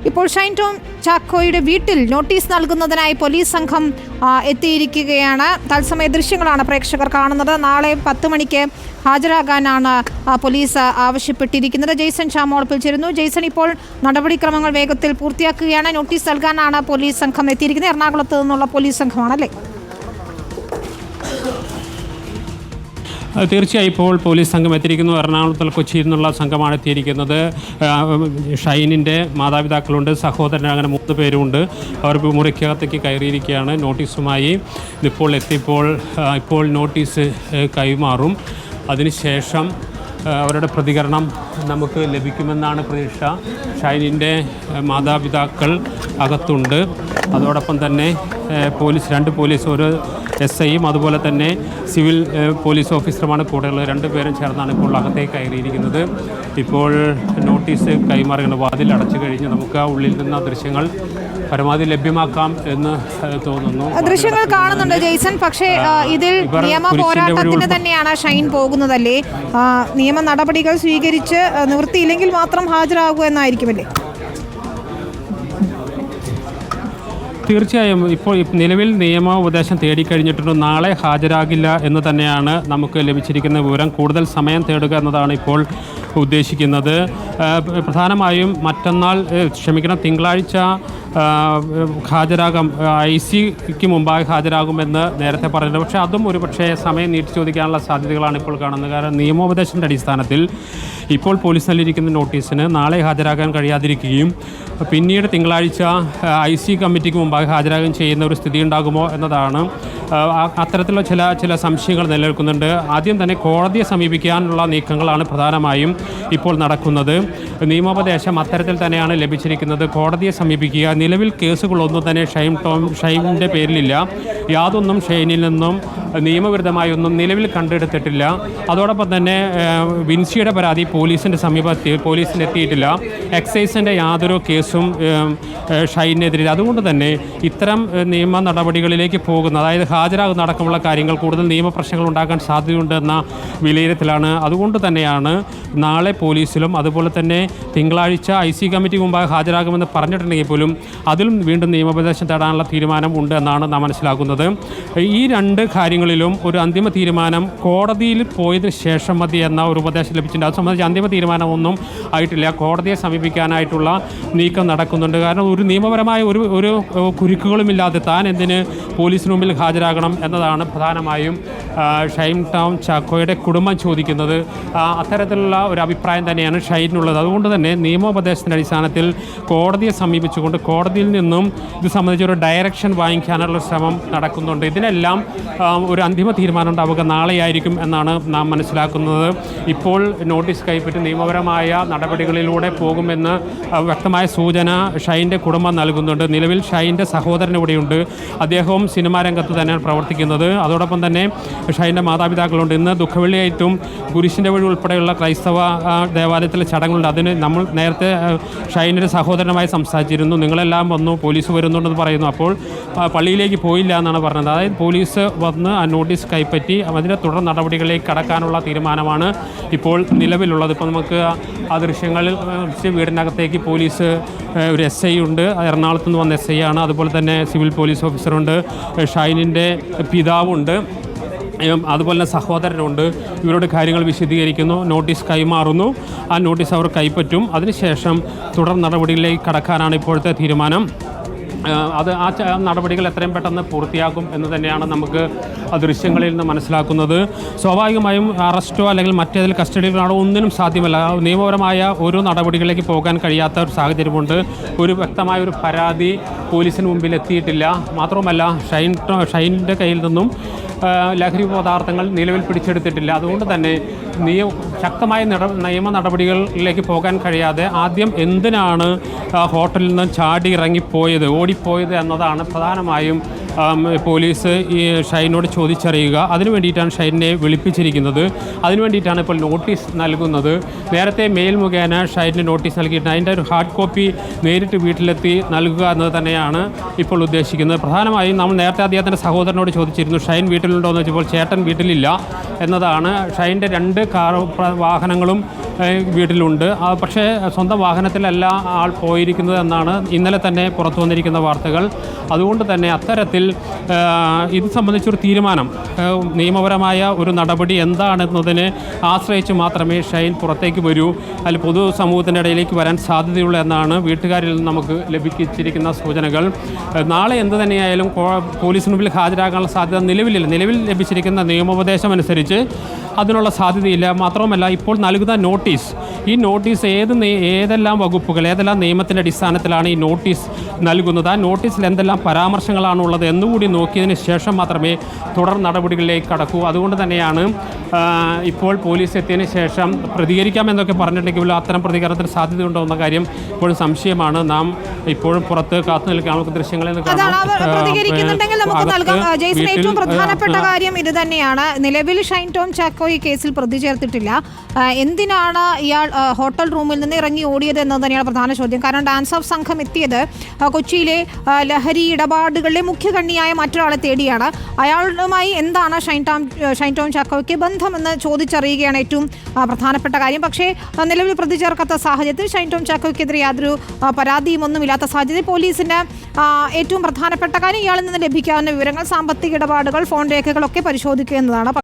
ഇപ്പോൾ ഷൈൻ ടോം ചാക്കോയുടെ വീട്ടിൽ നോട്ടീസ് നൽകുന്നതിനായി പോലീസ് സംഘം എത്തിയിരിക്കുകയാണ്. തത്സമയ ദൃശ്യങ്ങളാണ് പ്രേക്ഷകർ കാണുന്നത്. നാളെ 10 മണിക്ക് ഹാജരാകാനാണ് പോലീസ് ആവശ്യപ്പെട്ടിരിക്കുന്നത്. ജെയ്സൺ ചാമോളപ്പിൽ ചേരുന്നു. ജെയ്സൺ, ഇപ്പോൾ നടപടിക്രമങ്ങൾ വേഗത്തിൽ പൂർത്തിയാക്കുകയാണ്. നോട്ടീസ് നൽകാനാണ് പോലീസ് സംഘം എത്തിയിരിക്കുന്നത്. എറണാകുളത്ത് നിന്നുള്ള പോലീസ് സംഘമാണല്ലേ? തീർച്ചയായും ഇപ്പോൾ പോലീസ് സംഘം എത്തിയിരിക്കുന്നു. എറണാകുളത്തിൽ കൊച്ചിയിൽ നിന്നുള്ള സംഘമാണ് എത്തിയിരിക്കുന്നത്. ഷൈനിൻ്റെ മാതാപിതാക്കളുണ്ട്, സഹോദരൻ, അങ്ങനെ 3 പേരുമുണ്ട്. അവർ മുറിക്കകത്തേക്ക് കയറിയിരിക്കുകയാണ് നോട്ടീസുമായി. ഇപ്പോൾ നോട്ടീസ് കൈമാറും. അതിനുശേഷം അവരുടെ പ്രതികരണം നമുക്ക് ലഭിക്കുമെന്നാണ് പ്രതീക്ഷ. ഷൈനിൻ്റെ മാതാപിതാക്കൾ അകത്തുണ്ട്. അതോടൊപ്പം തന്നെ 2 പോലീസ്, ഒരു SIയും അതുപോലെ തന്നെ സിവിൽ പോലീസ് ഓഫീസറുമാണ് കൂടെയുള്ളത്. 2 പേരും ചേർന്നാണ് ഇപ്പോൾ അകത്തേക്ക് കയറിയിരിക്കുന്നത്. ഇപ്പോൾ നോട്ടീസ് കൈമാറുകയാണ്. വാതിൽ അടച്ചു കഴിഞ്ഞ് നമുക്ക് ആ ഉള്ളിൽ നിന്ന് ദൃശ്യങ്ങൾ പരമാവധി ലഭ്യമാക്കാം എന്ന് തോന്നുന്നു. ദൃശ്യങ്ങൾ കാണുന്നുണ്ട് ജെയ്സൺ. പക്ഷേ ഇതിൽ നിയമ പോരാട്ടത്തിന് തന്നെയാണ് ഷൈൻ പോകുന്നതല്ലേ? നിയമ നടപടികൾ സ്വീകരിച്ച് നിവൃത്തിയില്ലെങ്കിൽ മാത്രം ഹാജരാകുക എന്നായിരിക്കുമല്ലേ? തീർച്ചയായും ഇപ്പോൾ നിലവിൽ നിയമോപദേശം തേടിക്കഴിഞ്ഞിട്ടുണ്ട്. നാളെ ഹാജരാകില്ല എന്ന് തന്നെയാണ് നമുക്ക് ലഭിച്ചിരിക്കുന്ന വിവരം. കൂടുതൽ സമയം തേടുക എന്നതാണ് ഇപ്പോൾ ഉദ്ദേശിക്കുന്നത്. പ്രധാനമായും തിങ്കളാഴ്ച ഹാജരാകാം, ICക്ക് മുമ്പായി ഹാജരാകുമെന്ന് നേരത്തെ പറഞ്ഞിട്ടുണ്ട്. പക്ഷേ അതും ഒരുപക്ഷേ സമയം നീട്ടി ചോദിക്കാനുള്ള സാധ്യതകളാണ് ഇപ്പോൾ കാണുന്നത്. കാരണം നിയമോപദേശത്തിൻ്റെ അടിസ്ഥാനത്തിൽ ഇപ്പോൾ പോലീസ് നൽകിയിരിക്കുന്ന നോട്ടീസിന് നാളെ ഹാജരാകാൻ കഴിയാതിരിക്കുകയും പിന്നീട് തിങ്കളാഴ്ച IC കമ്മിറ്റിക്ക് മുമ്പായി ഹാജരാകുകയും ചെയ്യുന്ന ഒരു സ്ഥിതി ഉണ്ടാകുമോ എന്നതാണ്. അത്തരത്തിലുള്ള ചില സംശയങ്ങൾ നിലനിൽക്കുന്നുണ്ട്. ആദ്യം തന്നെ കോടതിയെ സമീപിക്കാനുള്ള നീക്കങ്ങളാണ് പ്രധാനമായും ഇപ്പോൾ നടക്കുന്നത്. നിയമോപദേശം അത്തരത്തിൽ തന്നെയാണ് ലഭിച്ചിരിക്കുന്നത്. കോടതിയെ സമീപിക്കുക. നിലവിൽ കേസുകളൊന്നും തന്നെ ഷൈനിൻ്റെ പേരിലില്ല. യാതൊന്നും ഷൈനിൽ നിന്നും നിയമവിരുദ്ധമായൊന്നും നിലവിൽ കണ്ടെടുത്തിട്ടില്ല. അതോടൊപ്പം തന്നെ വിൻസിയുടെ പരാതി പോലീസിനെത്തിയിട്ടില്ല. എക്സൈസിൻ്റെ യാതൊരു കേസും ഷൈനെതിരെ. അതുകൊണ്ട് തന്നെ ഇത്തരം നിയമ നടപടികളിലേക്ക് പോകുന്ന, അതായത് ഹാജരാകുന്ന അടക്കമുള്ള കാര്യങ്ങൾ കൂടുതൽ നിയമപ്രശ്നങ്ങൾ ഉണ്ടാക്കാൻ സാധ്യതയുണ്ടെന്ന വിലയിരുത്തലാണ്. അതുകൊണ്ട് തന്നെയാണ് നാളെ പോലീസിലും അതുപോലെ തന്നെ തിങ്കളാഴ്ച IC കമ്മിറ്റി മുമ്പായി ഹാജരാകുമെന്ന് പറഞ്ഞിട്ടുണ്ടെങ്കിൽ പോലും അതിലും വീണ്ടും നിയമോപദേശം തേടാനുള്ള തീരുമാനം ഉണ്ട് എന്നാണ് നാം മനസ്സിലാക്കുന്നത്. ഈ 2 കാര്യങ്ങളിലും ഒരു അന്തിമ തീരുമാനം കോടതിയിൽ പോയതിന് ശേഷം മതി എന്ന ഒരു ഉപദേശം ലഭിച്ചിട്ടുണ്ട്. അത് സംബന്ധിച്ച് അന്തിമ തീരുമാനമൊന്നും ആയിട്ടില്ല. കോടതിയെ സമീപിക്കാനായിട്ടുള്ള നീക്കം നടക്കുന്നുണ്ട്. കാരണം ഒരു നിയമപരമായ ഒരു കുരുക്കുകളുമില്ലാതെ താൻ എന്തിന് പോലീസിന് മുമ്പിൽ ഹാജരാകണം എന്നതാണ് പ്രധാനമായും ഷൈൻ ടോം ചാക്കോയുടെ കുടുംബം ചോദിക്കുന്നത്. അത്തരത്തിലുള്ള ഒരു അഭിപ്രായം തന്നെയാണ് ഷൈനുള്ളത്. അതുകൊണ്ട് തന്നെ നിയമോപദേശത്തിൻ്റെ അടിസ്ഥാനത്തിൽ കോടതിയെ സമീപിച്ചുകൊണ്ട് കോടതിയിൽ നിന്നും ഇത് സംബന്ധിച്ചൊരു ഡയറക്ഷൻ വാങ്ങിക്കാനുള്ള ശ്രമം നടക്കുന്നുണ്ട്. ഇതിനെല്ലാം ഒരു അന്തിമ തീരുമാനം ഉണ്ടാവുക നാളെയായിരിക്കും എന്നാണ് നാം മനസ്സിലാക്കുന്നത്. ഇപ്പോൾ നോട്ടീസ് കൈപ്പറ്റി നിയമപരമായ നടപടികളിലൂടെ പോകുമെന്ന് വ്യക്തമായ സൂചന ഷൈൻ്റെ കുടുംബം നൽകുന്നുണ്ട്. നിലവിൽ ഷൈൻ്റെ സഹോദരൻ ഇവിടെയുണ്ട്. അദ്ദേഹവും സിനിമാ രംഗത്ത് തന്നെയാണ് പ്രവർത്തിക്കുന്നത്. അതോടൊപ്പം തന്നെ ഷൈൻ്റെ മാതാപിതാക്കളുണ്ട്. ഇന്ന് ദുഃഖവെള്ളിയായിട്ടും കുരിശിൻ്റെ വഴി ഉൾപ്പെടെയുള്ള ക്രൈസ്തവ ദേവാലയത്തിലെ ചടങ്ങുണ്ട്. അതിന് നമ്മൾ നേരത്തെ ഷൈൻ്റെ സഹോദരനുമായി സംസാരിച്ചിരുന്നു. നിങ്ങളെല്ലാം വന്നു, പോലീസ് വരുന്നുണ്ടെന്ന് പറയുന്നു. അപ്പോൾ പള്ളിയിലേക്ക് പോയില്ല എന്നാണ് പറഞ്ഞത്. അതായത് പോലീസ് വന്ന് ആ നോട്ടീസ് കൈപ്പറ്റി അതിൻ്റെ തുടർ നടപടികളിലേക്ക് കടക്കാനുള്ള തീരുമാനമാണ് ഇപ്പോൾ നിലവിലുള്ളത്. ഇപ്പോൾ നമുക്ക് ആ ദൃശ്യങ്ങളിൽ വീടിനകത്തേക്ക് പോലീസ് ഒരു SI ഉണ്ട്. എറണാകുളത്ത് നിന്ന് വന്ന SI ആണ്. അതുപോലെ തന്നെ സിവിൽ പോലീസ് ഓഫീസറുണ്ട്. ഷൈനിൻ്റെ പിതാവുണ്ട്. അതുപോലെ തന്നെ സഹോദരനുണ്ട്. ഇവരോട് കാര്യങ്ങൾ വിശദീകരിക്കുന്നു. നോട്ടീസ് കൈമാറുന്നു. ആ നോട്ടീസ് അവർ കൈപ്പറ്റും. അതിനുശേഷം തുടർ നടപടികളിലേക്ക് കടക്കാനാണ് ഇപ്പോഴത്തെ തീരുമാനം. ആ നടപടികൾ എത്രയും പെട്ടെന്ന് പൂർത്തിയാക്കും എന്ന് തന്നെയാണ് നമുക്ക് ആ ദൃശ്യങ്ങളിൽ നിന്ന് മനസ്സിലാക്കുന്നത്. സ്വാഭാവികമായും അറസ്റ്റോ അല്ലെങ്കിൽ മറ്റേതെങ്കിലും കസ്റ്റഡിയിലാണോ ഒന്നിനും സാധ്യമല്ല. നിയമപരമായ ഒരു നടപടികളിലേക്ക് പോകാൻ കഴിയാത്ത ഒരു സാഹചര്യമുണ്ട്. ഒരു വ്യക്തമായ ഒരു പരാതി പോലീസിന് മുമ്പിൽ എത്തിയിട്ടില്ല. മാത്രവുമല്ല ഷൈനിൻ്റെ കയ്യിൽ നിന്നും ലഹരി പദാർത്ഥങ്ങൾ നിലവിൽ പിടിച്ചെടുത്തിട്ടില്ല. അതുകൊണ്ട് തന്നെ ശക്തമായ നിയമ നടപടികളിലേക്ക് പോകാൻ കഴിയാതെ ആദ്യം എന്തിനാണ് ഹോട്ടലിൽ നിന്ന് ചാടി ഇറങ്ങിപ്പോയത്, ഓടിപ്പോയത് എന്നതാണ് പ്രധാനമായും പോലീസ് ഈ ഷൈനോട് ചോദിച്ചറിയുക. അതിനു വേണ്ടിയിട്ടാണ് ഷൈനെ വിളിപ്പിച്ചിരിക്കുന്നത്. അതിനു വേണ്ടിയിട്ടാണ് ഇപ്പോൾ നോട്ടീസ് നൽകുന്നത്. നേരത്തെ മെയിൽ മുഖേന ഷൈന് നോട്ടീസ് നൽകിയിട്ടുണ്ട്. അതിൻ്റെ ഒരു ഹാർഡ് കോപ്പി നേരിട്ട് വീട്ടിലെത്തി നൽകുക എന്നത് തന്നെയാണ് ഇപ്പോൾ ഉദ്ദേശിക്കുന്നത്. പ്രധാനമായും നമ്മൾ നേരത്തെ അദ്ദേഹത്തിൻ്റെ സഹോദരനോട് ചോദിച്ചിരുന്നു ഷൈൻ വീട്ടിലുണ്ടോ എന്ന് വെച്ചപ്പോൾ ചേട്ടൻ വീട്ടിലില്ല എന്നതാണ്. ഷൈൻ്റെ 2 വാഹനങ്ങളും വീട്ടിലുണ്ട്. പക്ഷേ സ്വന്തം വാഹനത്തിലല്ല ആൾ പോയിരിക്കുന്നത് എന്നാണ് ഇന്നലെ തന്നെ പുറത്തു വന്നിരിക്കുന്ന വാർത്തകൾ. അതുകൊണ്ട് തന്നെ അത്തരത്തിൽ ഇത് സംബന്ധിച്ചൊരു തീരുമാനം, നിയമപരമായ ഒരു നടപടി എന്താണെന്നതിനെ ആശ്രയിച്ച് മാത്രമേ ഷൈൻ പുറത്തേക്ക് വരൂ, അതിൽ പൊതുസമൂഹത്തിൻ്റെ ഇടയിലേക്ക് വരാൻ സാധ്യതയുള്ളൂ എന്നാണ് വീട്ടുകാരിൽ നിന്ന് നമുക്ക് ലഭിച്ചിരിക്കുന്ന സൂചനകൾ. നാളെ എന്ത് തന്നെയായാലും പോലീസിന് മുമ്പിൽ ഹാജരാകാനുള്ള സാധ്യത നിലവിൽ ലഭിച്ചിരിക്കുന്ന നിയമോപദേശം അനുസരിച്ച് അതിനുള്ള സാധ്യതയില്ല. മാത്രവുമല്ല, ഇപ്പോൾ നൽകുന്ന നോട്ടീസ്, ഈ നോട്ടീസ് ഏതെല്ലാം വകുപ്പുകൾ, ഏതെല്ലാം നിയമത്തിൻ്റെ അടിസ്ഥാനത്തിലാണ് ഈ നോട്ടീസ് നൽകുന്നത്, ആ നോട്ടീസിൽ എന്തെല്ലാം പരാമർശങ്ങളാണുള്ളത് എന്നുകൂടി നോക്കിയതിന് ശേഷം മാത്രമേ തുടർ നടപടികളിലേക്ക് കടക്കൂ. അതുകൊണ്ട് തന്നെയാണ് ഇപ്പോൾ പോലീസ് എത്തിയതിന് ശേഷം പ്രതികരിക്കാമെന്നൊക്കെ പറഞ്ഞിട്ടുണ്ടെങ്കിലും അത്തരം പ്രതികരണത്തിന് സാധ്യതയുണ്ടോ എന്ന കാര്യം ഇപ്പോഴും സംശയമാണ്. നാം ഇപ്പോഴും പുറത്ത് കാത്തു നിൽക്കാൻ നമുക്ക് ദൃശ്യങ്ങളിൽ പ്രതികരിക്കുന്നുണ്ടെങ്കിൽ നമുക്ക് നൽകാം. ജെയ്സൺ, ഏറ്റവും പ്രധാനപ്പെട്ട കാര്യം ഇത് തന്നെയാണ്. നിലവിൽ ഷൈൻ ടോം ചാക്കോ ഈ കേസിൽ പ്രതി ചേർത്തിട്ടില്ല. എന്തിനാണ് ഇയാൾ ഹോട്ടൽ റൂമിൽ നിന്ന് ഇറങ്ങി ഓടിയത് എന്നത് തന്നെയാണ് പ്രധാന ചോദ്യം. കാരണം ഡാൻസ് ഓഫ് സംഘം എത്തിയത് കൊച്ചിയിലെ ലഹരി ഇടപാടുകളിലെ മുഖ്യകണ്ണിയായ മറ്റൊരാളെ തേടിയാണ്. അയാളുമായി എന്താണ് ഷൈൻ ടോം ചാക്കോയ്ക്ക് ബന്ധമെന്ന് ചോദിച്ചറിയുകയാണ് ഏറ്റവും പ്രധാനപ്പെട്ട കാര്യം. പക്ഷേ നിലവിൽ പ്രതി ചേർക്കാത്ത സാഹചര്യത്തിൽ ഷൈൻ ടോം ചാക്കോയ്ക്കെതിരെ യാതൊരു പരാതിയും ഒന്നുമില്ലാത്ത സാഹചര്യത്തിൽ പോലീസിന് ഏറ്റവും പ്രധാനപ്പെട്ട കാര്യം ഇയാളിൽ നിന്ന് ലഭിക്കാവുന്ന വിവരങ്ങൾ, സാമ്പത്തിക ഇടപാടുകൾ, ഫോൺ രേഖകളൊക്കെ പരിശോധിക്കുക എന്നതാണ്.